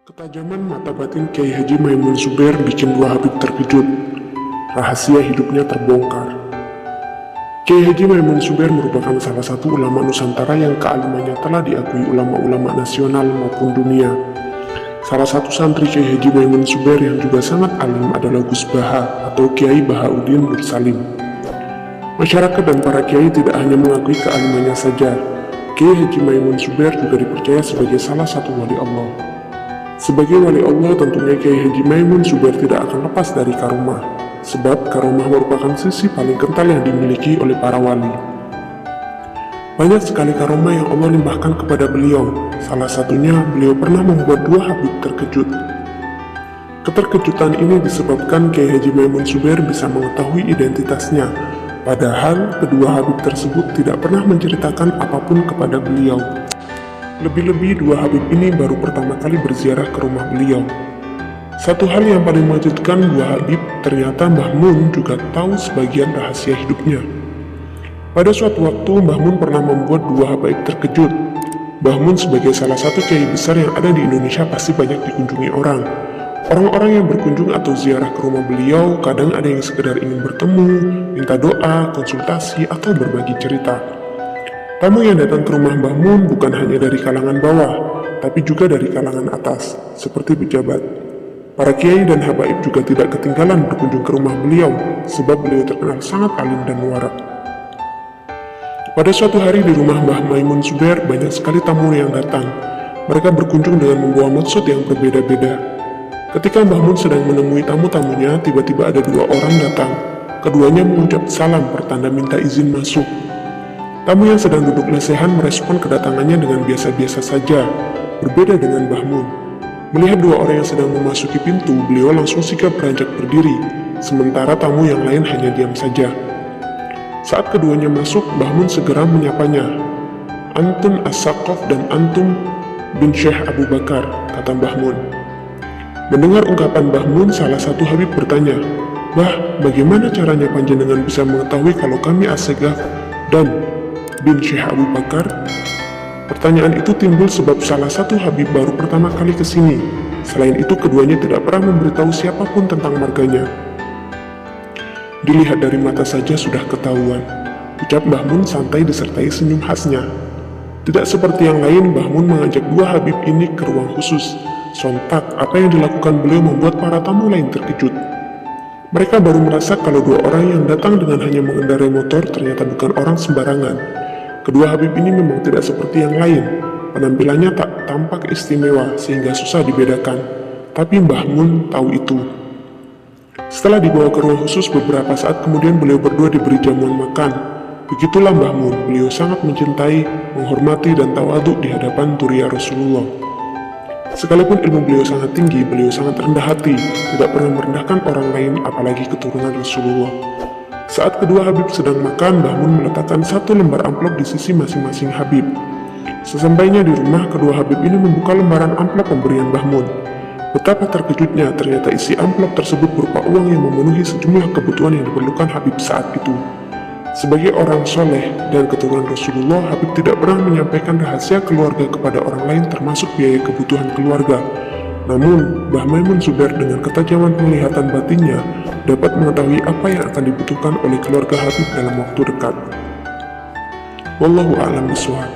Ketajaman mata batin Kiai Haji Maimun Zubair bikin dua Habib terkejut. Rahasia hidupnya terbongkar. Kiai Haji Maimun Zubair merupakan salah satu ulama Nusantara yang kealimannya telah diakui ulama-ulama nasional maupun dunia. Salah satu santri Kiai Haji Maimun Zubair yang juga sangat alim adalah Gus Baha atau Kiai Bahauddin Nursalim. Masyarakat dan para kiai tidak hanya mengakui kealimannya saja, Kiai Haji Maimun Zubair juga dipercaya sebagai salah satu wali Allah. Sebagai wali Allah, tentunya Kiai Haji Maimun Zubair tidak akan lepas dari karomah, sebab karomah merupakan sisi paling kental yang dimiliki oleh para wali. Banyak sekali karomah yang Allah limpahkan kepada beliau. Salah satunya, beliau pernah membuat dua Habib terkejut. Keterkejutan ini disebabkan Kiai Haji Maimun Zubair bisa mengetahui identitasnya, padahal kedua Habib tersebut tidak pernah menceritakan apapun kepada beliau. Lebih-lebih dua Habib ini baru pertama kali berziarah ke rumah beliau. Satu hal yang paling mengejutkan, dua Habib ternyata Mbah Mun juga tahu sebagian rahasia hidupnya. Pada suatu waktu, Mbah Mun pernah membuat dua Habib terkejut. Mbah Mun sebagai salah satu kiai besar yang ada di Indonesia pasti banyak dikunjungi orang. Orang-orang yang berkunjung atau ziarah ke rumah beliau kadang ada yang sekedar ingin bertemu, minta doa, konsultasi, atau berbagi cerita. Tamu yang datang ke rumah Mbah Mun bukan hanya dari kalangan bawah, tapi juga dari kalangan atas, seperti pejabat. Para kiai dan habaib juga tidak ketinggalan berkunjung ke rumah beliau, sebab beliau terkenal sangat alim dan warak. Pada suatu hari di rumah Mbah Maimun Zubair, banyak sekali tamu yang datang. Mereka berkunjung dengan membawa maksud yang berbeda-beda. Ketika Mbah Mun sedang menemui tamu-tamunya, tiba-tiba ada dua orang datang. Keduanya mengucap salam pertanda minta izin masuk. Tamu yang sedang duduk lesehan merespon kedatangannya dengan biasa-biasa saja, berbeda dengan Mbah Mun. Melihat dua orang yang sedang memasuki pintu, beliau langsung sigap beranjak berdiri, sementara tamu yang lain hanya diam saja. Saat keduanya masuk, Mbah Mun segera menyapanya. "Antun As-Saqaf dan Antum bin Syekh Abu Bakar," kata Mbah Mun. Mendengar ungkapan Mbah Mun, salah satu Habib bertanya, "Bah, bagaimana caranya panjenengan bisa mengetahui kalau kami As-Saqaf dan bin Syekh Abu Bakar?" Pertanyaan itu timbul sebab salah satu Habib baru pertama kali ke sini. Selain itu, keduanya tidak pernah memberitahu siapapun tentang marganya. "Dilihat dari mata saja sudah ketahuan," ucap Mbah Mun santai disertai senyum khasnya. Tidak seperti yang lain, Mbah Mun mengajak dua Habib ini ke ruang khusus. Sontak, apa yang dilakukan beliau membuat para tamu lain terkejut. Mereka baru merasa kalau dua orang yang datang dengan hanya mengendarai motor ternyata bukan orang sembarangan. Kedua Habib ini memang tidak seperti yang lain. Penampilannya tak tampak istimewa sehingga susah dibedakan. Tapi Mbah Mun tahu itu. Setelah dibawa ke ruang khusus, beberapa saat kemudian beliau berdua diberi jamuan makan. Begitulah Mbah Mun, beliau sangat mencintai, menghormati, dan tawadhu di hadapan Turia Rasulullah. Sekalipun ilmu beliau sangat tinggi, beliau sangat rendah hati, tidak pernah merendahkan orang lain, apalagi keturunan Rasulullah. Saat kedua Habib sedang makan, Mbah Mun meletakkan satu lembar amplop di sisi masing-masing Habib. Sesampainya di rumah, kedua Habib ini membuka lembaran amplop pemberian Mbah Mun. Betapa terkejutnya, ternyata isi amplop tersebut berupa uang yang memenuhi sejumlah kebutuhan yang diperlukan Habib saat itu. Sebagai orang soleh dan keturunan Rasulullah, Habib tidak pernah menyampaikan rahasia keluarga kepada orang lain termasuk biaya kebutuhan keluarga. Namun, Mbah Maimun Zubair dengan ketajaman penglihatan batinnya dapat mengetahui apa yang akan dibutuhkan oleh keluarga Habib dalam waktu dekat. Wallahu a'lam bishawab.